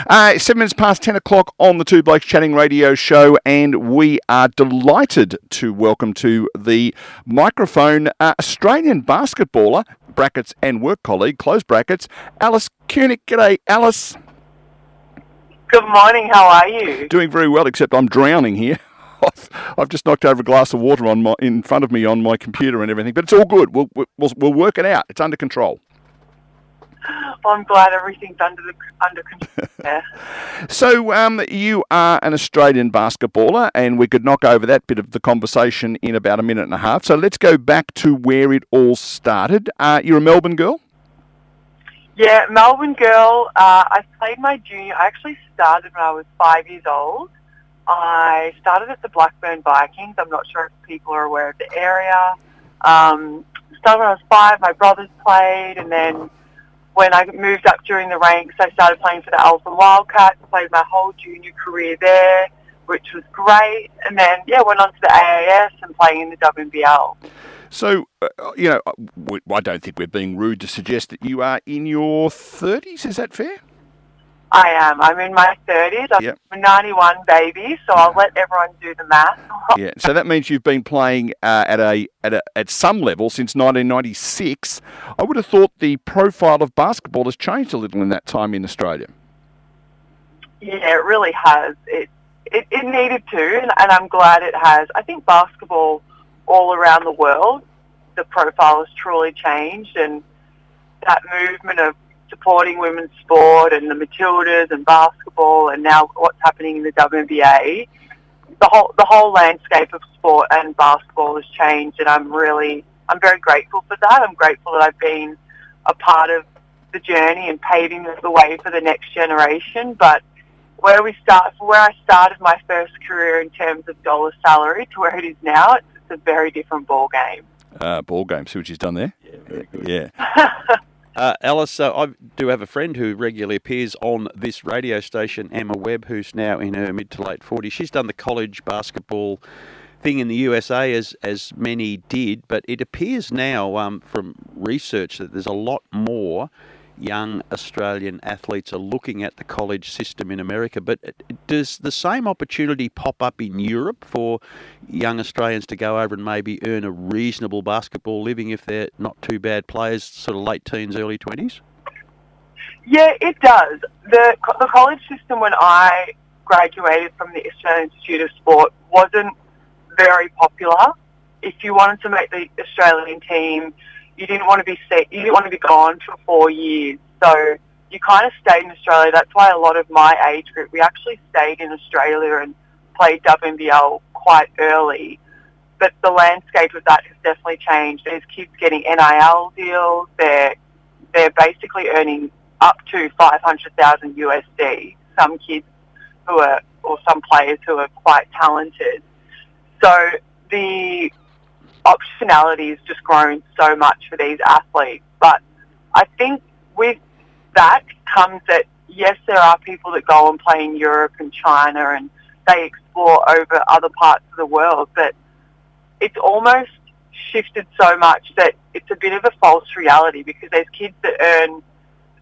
7 minutes past 10 o'clock on the Two Blokes Chatting radio show, and we are delighted to welcome to the microphone Australian basketballer, brackets and work colleague, close brackets, Alice Kunek. G'day, Alice. Good morning, how are you? Doing very well, except I'm drowning here. I've just knocked over a glass of water in front of me on my computer and everything, but it's all good. We'll work it out. It's under control. Well, I'm glad everything's under control. Yeah. So you are an Australian basketballer, and we could knock over that bit of the conversation in about a minute and a half. So let's go back to where it all started. You're a Melbourne girl? Yeah, Melbourne girl. I played my junior. I actually started when I was 5 years old. I started at the Blackburn Vikings. I'm not sure if people are aware of the area. Started when I was 5. My brothers played, and then when I moved up during the ranks, I started playing for the Alpha Wildcats. Played my whole junior career there, which was great. And then, went on to the AAS and playing in the WNBL. So, I don't think we're being rude to suggest that you are in your 30s. Is that fair? I am. I'm in my 30s. I'm a 91 baby, so I'll let everyone do the math. Yeah. So that means you've been playing at some level since 1996. I would have thought the profile of basketball has changed a little in that time in Australia. Yeah, it really has. It needed to, and I'm glad it has. I think basketball all around the world, the profile has truly changed, and that movement of supporting women's sport and the Matildas and basketball, and now what's happening in the WNBA, the whole landscape of sport and basketball has changed, and I'm very grateful for that. I'm grateful that I've been a part of the journey and paving the way for the next generation. But where I started my first career in terms of dollar salary to where it is now, it's a very different ball game. Ball game. See what she's done there? Yeah, very good. Yeah. Alice, I do have a friend who regularly appears on this radio station, Emma Webb, who's now in her mid to late 40s. She's done the college basketball thing in the USA, as many did, but it appears now from research that there's a lot more young Australian athletes are looking at the college system in America. But does the same opportunity pop up in Europe for young Australians to go over and maybe earn a reasonable basketball living if they're not too bad players, sort of late teens, early 20s? Yeah, it does. The college system when I graduated from the Australian Institute of Sport wasn't very popular. If you wanted to make the Australian team, you didn't want to be gone for 4 years. So you kind of stayed in Australia. That's why a lot of my age group, we actually stayed in Australia and played WNBL quite early. But the landscape of that has definitely changed. There's kids getting NIL deals. They're basically earning up to 500,000 USD. Some kids or some players who are quite talented. So the optionality has just grown so much for these athletes. But I think with that comes that, yes, there are people that go and play in Europe and China and they explore over other parts of the world, but it's almost shifted so much that it's a bit of a false reality, because there's kids that earn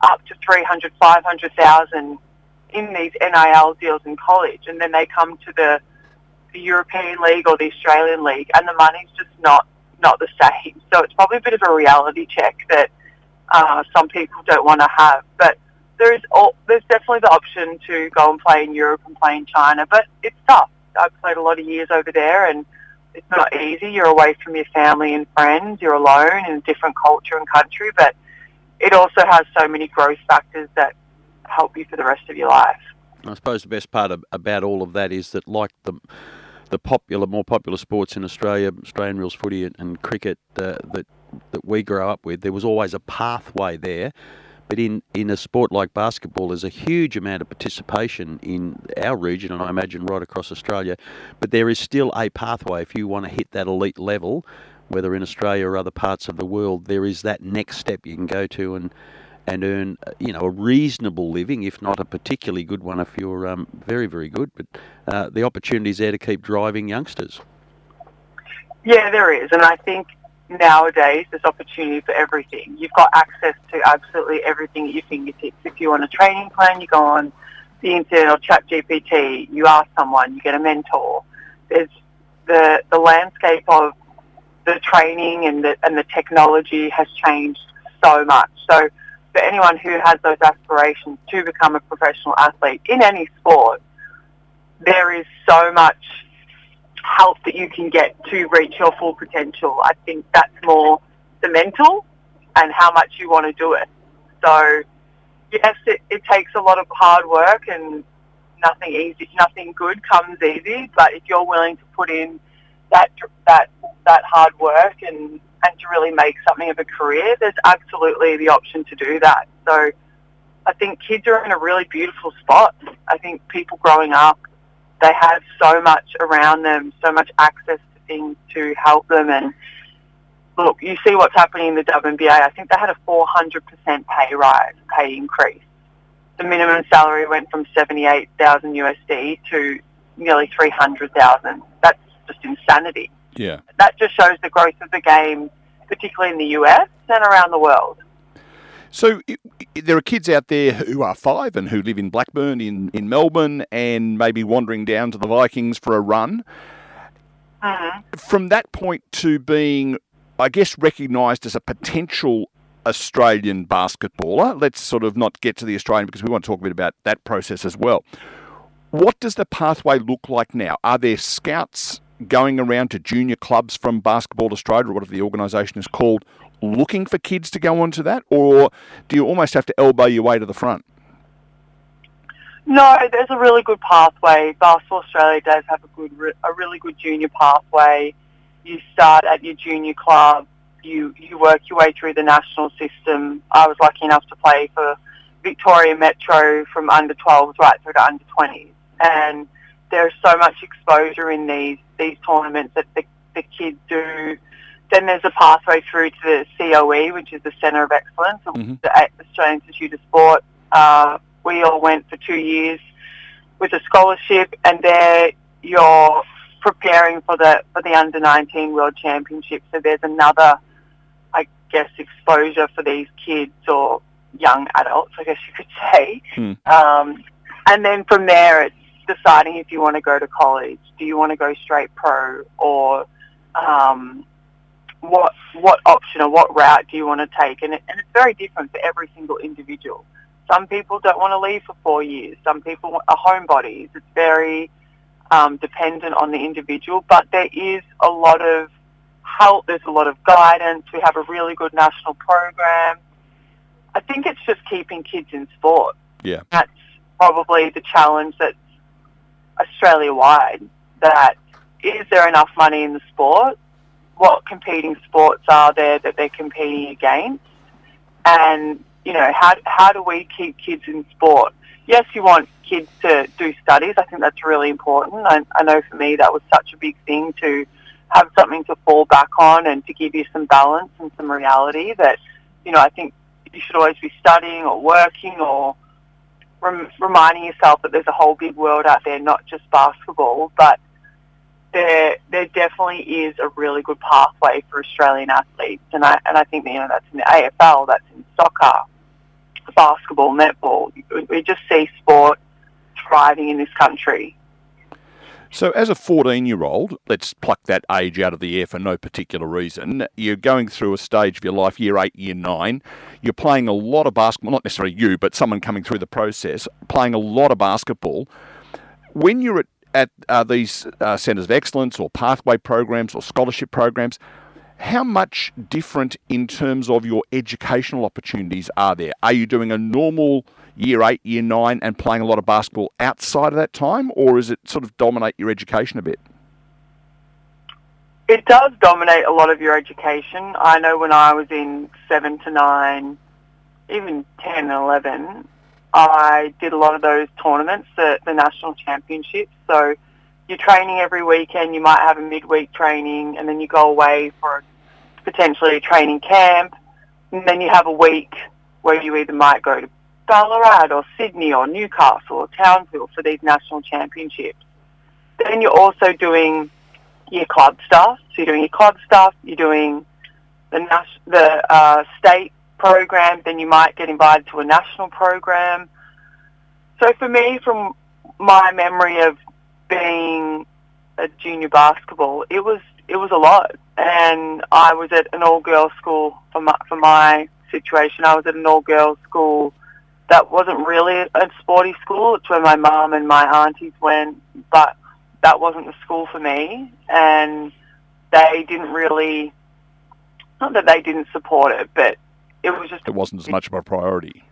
up to 300, 500,000 in these NIL deals in college, and then they come to the European League or the Australian League, and the money's just not the same. So it's probably a bit of a reality check that some people don't want to have. But there's definitely the option to go and play in Europe and play in China, but it's tough. I've played a lot of years over there, and it's not easy. You're away from your family and friends. You're alone in a different culture and country, but it also has so many growth factors that help you for the rest of your life. I suppose the best part about all of that is that, like the more popular sports in Australia, Australian rules footy and cricket that we grow up with, there was always a pathway there. But in a sport like basketball, there's a huge amount of participation in our region, and I imagine right across Australia. But there is still a pathway if you want to hit that elite level, whether in Australia or other parts of the world. There is that next step you can go to and earn, a reasonable living, if not a particularly good one if you're very, very good. But the opportunity's there to keep driving youngsters. Yeah, there is. And I think nowadays there's opportunity for everything. You've got access to absolutely everything at your fingertips. If you want a training plan, you go on the internet or chat GPT, you ask someone, you get a mentor. There's the landscape of the training and the technology has changed so much. So for anyone who has those aspirations to become a professional athlete in any sport, there is so much help that you can get to reach your full potential. I think that's more the mental and how much you want to do it. So yes, it takes a lot of hard work, and nothing good comes easy, but if you're willing to put in that hard work and to really make something of a career, there's absolutely the option to do that. So I think kids are in a really beautiful spot. I think people growing up, they have so much around them, so much access to things to help them. And look, you see what's happening in the WNBA. I think they had a 400% pay increase. The minimum salary went from $78,000 USD to nearly $300,000. That's just insanity. Yeah. That just shows the growth of the game, particularly in the US and around the world. So there are kids out there who are 5 and who live in Blackburn, in Melbourne, and maybe wandering down to the Vikings for a run. Mm-hmm. From that point to being, I guess, recognised as a potential Australian basketballer, let's sort of not get to the Australian because we want to talk a bit about that process as well. What does the pathway look like now? Are there scouts going around to junior clubs from Basketball Australia, or whatever the organisation is called, looking for kids to go onto that, or do you almost have to elbow your way to the front? No, there's a really good pathway. Basketball Australia does have a really good junior pathway. You start at your junior club, you work your way through the national system. I was lucky enough to play for Victoria Metro from under 12s right through to under 20s, and there's so much exposure in these tournaments that the kids do. Then there's a pathway through to the COE, which is the Centre of Excellence, Mm-hmm. the Australian Institute of Sport. We all went for 2 years with a scholarship, and there you're preparing for the Under-19 World Championship. So there's another, I guess, exposure for these kids, or young adults, I guess you could say. And then from there, it's deciding if you want to go to college. Do you want to go straight pro, or what option or what route do you want to take? And it's very different for every single individual. Some people don't want to leave for 4 years. Some people are homebodies. It's very dependent on the individual, but there is a lot of help. There's a lot of guidance. We have a really good national program. I think it's just keeping kids in sport. Yeah. That's probably the challenge that's Australia-wide. That is there enough money in the sport? What competing sports are there that they're competing against? And, you know, how do we keep kids in sport? Yes, you want kids to do studies. I think that's really important. I know for me that was such a big thing, to have something to fall back on and to give you some balance and some reality that, you know, I think you should always be studying or working or reminding yourself that there's a whole big world out there, not just basketball, but there definitely is a really good pathway for Australian athletes, and I think, you know, that's in the AFL, that's in soccer, basketball, netball. We just see sport thriving in this country. So as a 14-year-old, let's pluck that age out of the air for no particular reason, you're going through a stage of your life, year 8, year 9, you're playing a lot of basketball, not necessarily you, but someone coming through the process, playing a lot of basketball. When you're at these centres of excellence or pathway programs or scholarship programs, how much different in terms of your educational opportunities are there? Are you doing a normal year 8, year 9 and playing a lot of basketball outside of that time, or is it sort of dominate your education a bit? It does dominate a lot of your education. I know when I was in 7 to 9, even 10 and 11, I did a lot of those tournaments, the national championships. So you're training every weekend. You might have a midweek training, and then you go away for potentially a training camp. And then you have a week where you either might go to Ballarat or Sydney or Newcastle or Townsville for these national championships. Then you're also doing your club stuff. So you're doing your club stuff. You're doing the state program, then you might get invited to a national program. So for me, from my memory of being a junior basketball, it was a lot. And I was at an all-girls school for my situation. I was at an all-girls school that wasn't really a sporty school. It's where my mum and my aunties went, but that wasn't the school for me. And they didn't really, not that they didn't support it, but it was just... It wasn't as much of a priority.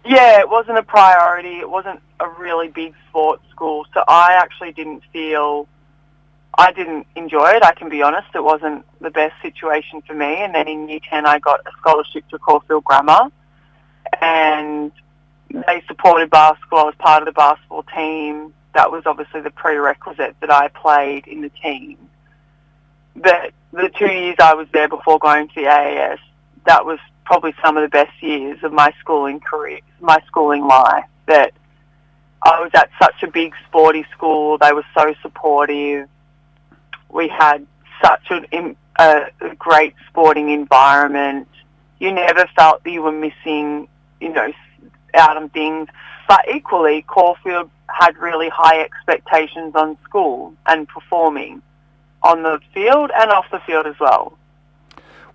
Yeah, it wasn't a priority. It wasn't a really big sports school. So I actually didn't enjoy it, I can be honest. It wasn't the best situation for me. And then in Year 10, I got a scholarship to Caulfield Grammar. And they supported basketball. I was part of the basketball team. That was obviously the prerequisite that I played in the team. But the 2 years I was there before going to the AAS, that was probably some of the best years of my schooling career, my schooling life. That I was at such a big sporty school. They were so supportive. We had such a great sporting environment. You never felt that you were missing, out on things. But equally, Caulfield had really high expectations on school and performing on the field and off the field as well.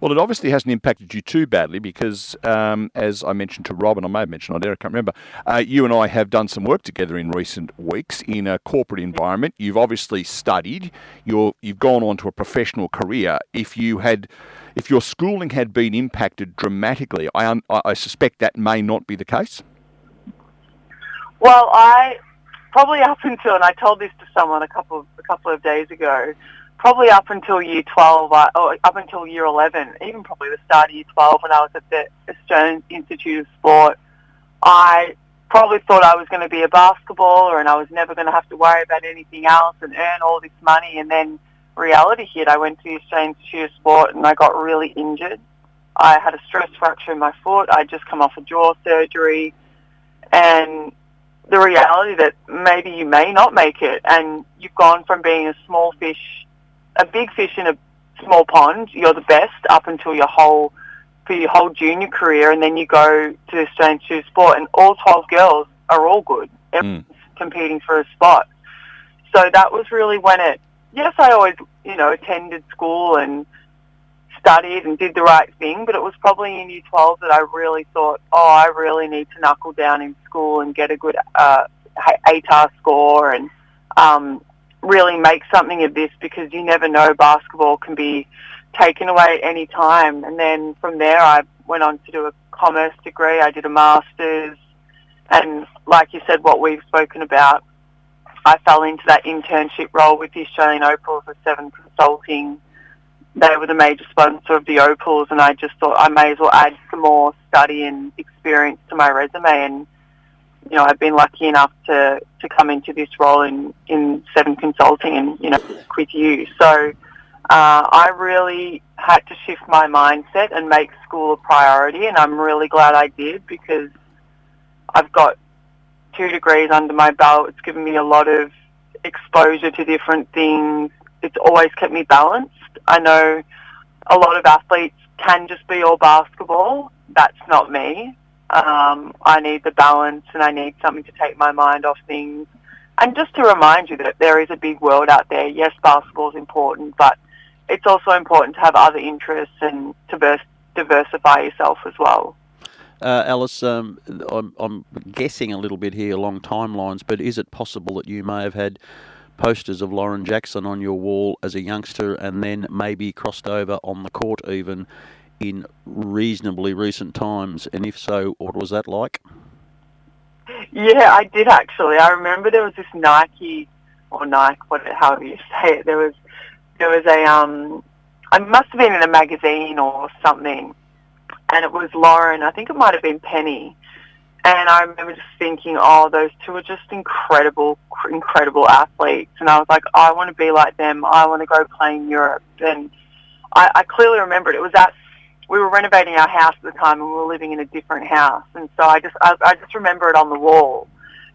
Well, it obviously hasn't impacted you too badly because, as I mentioned to Rob, and I may have mentioned on there, I can't remember, you and I have done some work together in recent weeks in a corporate environment. You've obviously studied. You've gone on to a professional career. If your schooling had been impacted dramatically, I suspect that may not be the case. Well, I probably up until, and I told this to someone a couple of days ago, probably up until Year 12, or up until Year 11, even probably the start of Year 12 when I was at the Australian Institute of Sport, I probably thought I was going to be a basketballer and I was never going to have to worry about anything else and earn all this money. And then reality hit. I went to the Australian Institute of Sport and I got really injured. I had a stress fracture in my foot. I'd just come off a jaw surgery. And the reality that maybe you may not make it, and you've gone from being a big fish in a small pond, you're the best up until your whole junior career, and then you go to the Australian Institute of Sport, and all 12 girls are all good. Everyone's competing for a spot. So that was really when yes, I always, attended school and studied and did the right thing, but it was probably in Year 12 that I really thought, I really need to knuckle down in school and get a good ATAR score and really make something of this, because you never know, basketball can be taken away at any time. And then from there I went on to do a commerce degree. I did a master's, and like you said, what we've spoken about, I fell into that internship role with the Australian Opals with Seven Consulting. They were the major sponsor of the Opals, and I just thought I may as well add some more study and experience to my resume. And I've been lucky enough to come into this role in Seven Consulting and, with you. So I really had to shift my mindset and make school a priority, and I'm really glad I did, because I've got 2 degrees under my belt. It's given me a lot of exposure to different things. It's always kept me balanced. I know a lot of athletes can just be all basketball. That's not me. I need the balance, and I need something to take my mind off things. And just to remind you that there is a big world out there. Yes, basketball is important, but it's also important to have other interests and to diversify yourself as well. Alice, I'm guessing a little bit here along timelines, but is it possible that you may have had posters of Lauren Jackson on your wall as a youngster and then maybe crossed over on the court even in reasonably recent times? And if so, what was that like? Yeah, I did actually. I remember there was this Nike, however you say it. There was I must have been in a magazine or something, and it was Lauren. I think it might have been Penny. And I remember just thinking, those two are just incredible athletes. And I was like, I want to be like them. I want to go play in Europe. And I clearly remember it. We were renovating our house at the time, and we were living in a different house. And so I just remember it on the wall.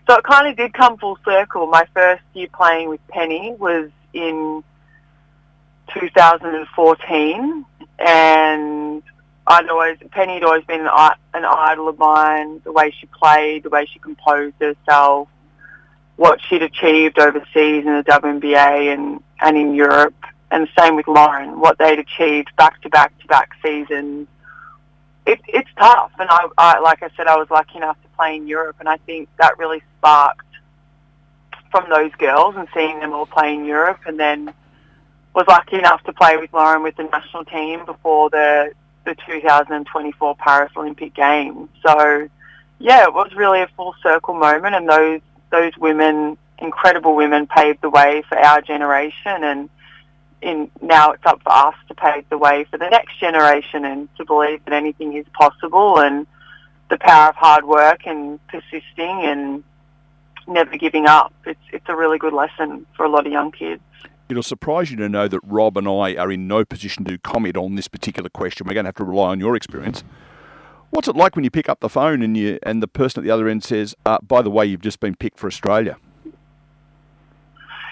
So it kind of did come full circle. My first year playing with Penny was in 2014, and Penny had always been an idol of mine, the way she played, the way she composed herself, what she'd achieved overseas in the WNBA and in Europe, and the same with Lauren, what they'd achieved back-to-back seasons. It's tough, and I like I said, I was lucky enough to play in Europe, and I think that really sparked from those girls and seeing them all play in Europe, and then was lucky enough to play with Lauren with the national team before the 2024 Paris Olympic Games. So, yeah, it was really a full circle moment, and those women, incredible women, paved the way for our generation, and now it's up for us to pave the way for the next generation and to believe that anything is possible, and the power of hard work and persisting and never giving up. It's a really good lesson for a lot of young kids. It'll surprise you to know that Rob and I are in no position to comment on this particular question. We're going to have to rely on your experience. What's it like when you pick up the phone and the person at the other end says, by the way, you've just been picked for Australia?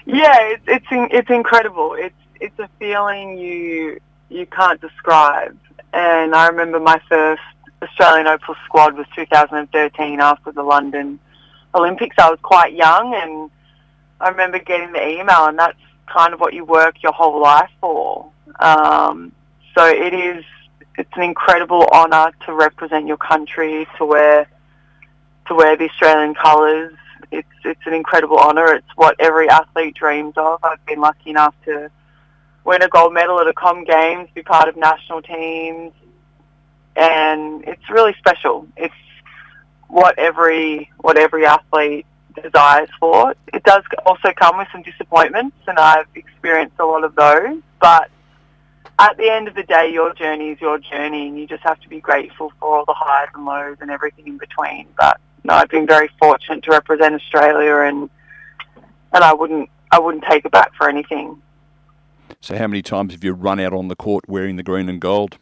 Yeah, it's incredible. It's a feeling you can't describe. And I remember my first Australian Opal squad was 2013 after the London Olympics. I was quite young, and I remember getting the email, and that's kind of what you work your whole life for. So it's an incredible honour to represent your country, to wear the Australian colours. It's an incredible honour. It's what every athlete dreams of. I've been lucky enough to win a gold medal at a Com Games, be part of national teams, and it's really special. It's what every athlete desires for. It does also come with some disappointments, and I've experienced a lot of those, but at the end of the day, your journey is your journey, and you just have to be grateful for all the highs and lows and everything in between. But no, I've been very fortunate to represent Australia, and I wouldn't take it back for anything. So how many times have you run out on the court wearing the green and gold?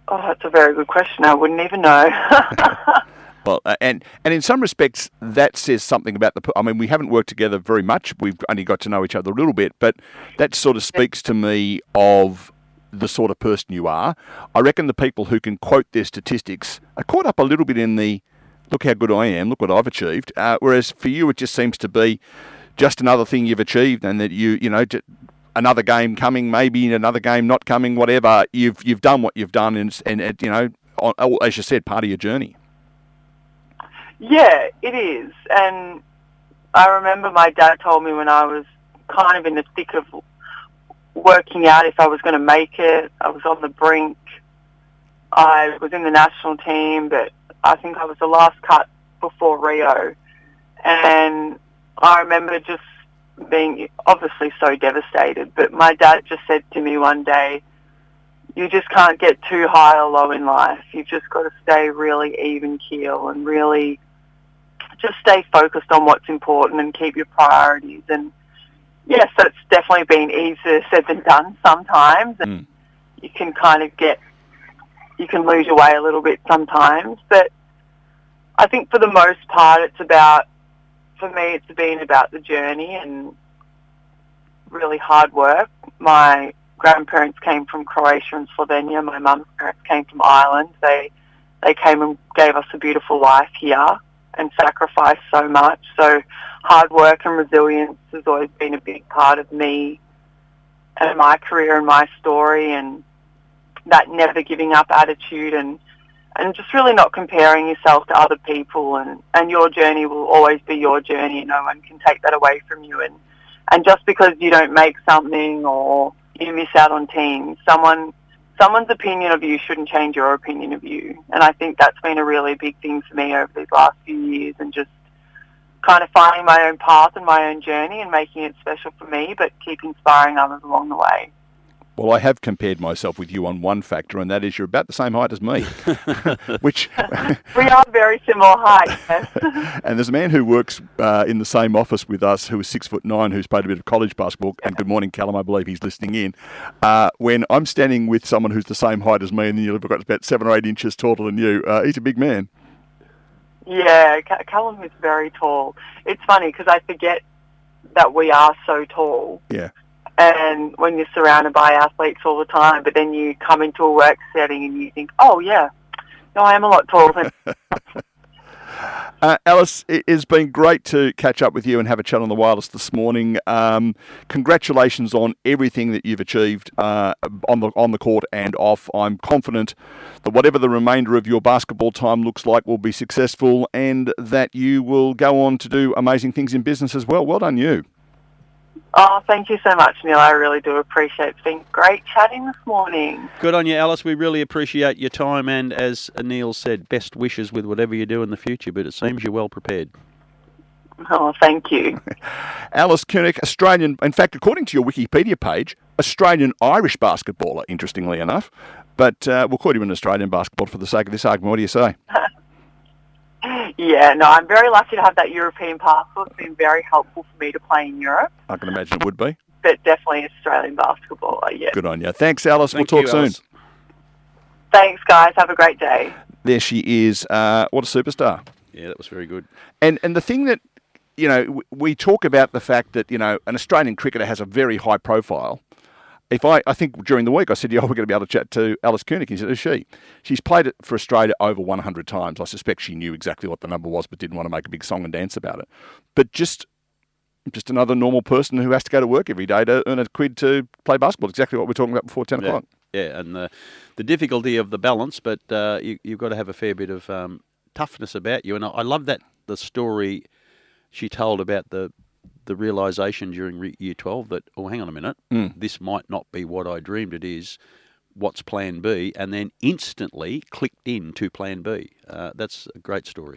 Oh, that's a very good question. I wouldn't even know. Well, and in some respects, that says something about I mean, we haven't worked together very much. We've only got to know each other a little bit, but that sort of speaks to me of the sort of person you are. I reckon the people who can quote their statistics are caught up a little bit in the, look how good I am, look what I've achieved. Whereas for you, it just seems to be just another thing you've achieved, and that you know, another game coming, maybe another game not coming, whatever. You've done what you've done, and you know, as you said, part of your journey. Yeah, it is. And I remember my dad told me when I was kind of in the thick of working out if I was going to make it, I was on the brink. I was in the national team, but I think I was the last cut before Rio. And I remember just being obviously so devastated, but my dad just said to me one day, you just can't get too high or low in life. You've just got to stay really even keel and really just stay focused on what's important and keep your priorities. And yes, that's definitely been easier said than done sometimes. And you can kind of you can lose your way a little bit sometimes. But I think for the most part, for me, it's been about the journey and really hard work. My grandparents came from Croatia and Slovenia. My mum's parents came from Ireland. They came and gave us a beautiful life here and sacrificed so much. So hard work and resilience has always been a big part of me and my career and my story, and that never giving up attitude, and just really not comparing yourself to other people, and your journey will always be your journey. No one can take that away from you. And just because you don't make something or you miss out on teams, someone's opinion of you shouldn't change your opinion of you. And I think that's been a really big thing for me over these last few years, and just kind of finding my own path and my own journey and making it special for me, but keep inspiring others along the way. Well, I have compared myself with you on one factor, and that is you're about the same height as me. Which we are very similar height, yes. And there's a man who works in the same office with us who is 6'9", who's played a bit of college basketball. And good morning, Callum. I believe he's listening in. When I'm standing with someone who's the same height as me, and then you've got about 7 or 8 inches taller than you, he's a big man. Yeah, Callum is very tall. It's funny because I forget that we are so tall. Yeah. And when you're surrounded by athletes all the time, but then you come into a work setting and you think, oh, yeah, no, I am a lot taller than... Alice, it has been great to catch up with you and have a chat on the wireless this morning. Congratulations on everything that you've achieved on the court and off. I'm confident that whatever the remainder of your basketball time looks like will be successful, and that you will go on to do amazing things in business as well. Well done, you. Oh, thank you so much, Neil. I really do appreciate it. It's been great chatting this morning. Good on you, Alice. We really appreciate your time, and as Neil said, best wishes with whatever you do in the future, but it seems you're well prepared. Oh, thank you. Alice Kunek, Australian, in fact, according to your Wikipedia page, Australian-Irish basketballer, interestingly enough. But we'll call you an Australian basketballer for the sake of this argument. What do you say? Yeah, no, I'm very lucky to have that European passport. It's been very helpful for me to play in Europe. I can imagine it would be. But definitely Australian basketball, yeah. Good on you. Thanks, Alice. Thank we'll talk you, soon. Alice. Thanks, guys. Have a great day. There she is. What a superstar. Yeah, that was very good. And the thing that, you know, we talk about the fact that, you know, an Australian cricketer has a very high profile. I think during the week I said, we're going to be able to chat to Alice Kunek. He said, who's she? She's played it for Australia over 100 times. I suspect she knew exactly what the number was, but didn't want to make a big song and dance about it. But just another normal person who has to go to work every day to earn a quid to play basketball. Exactly what we're talking about before 10 o'clock. Yeah, and the difficulty of the balance, but you've got to have a fair bit of toughness about you. And I love the story she told about the realisation during Year 12 that, oh, hang on a minute, this might not be what I dreamed it is. What's Plan B? And then instantly clicked into Plan B. That's a great story.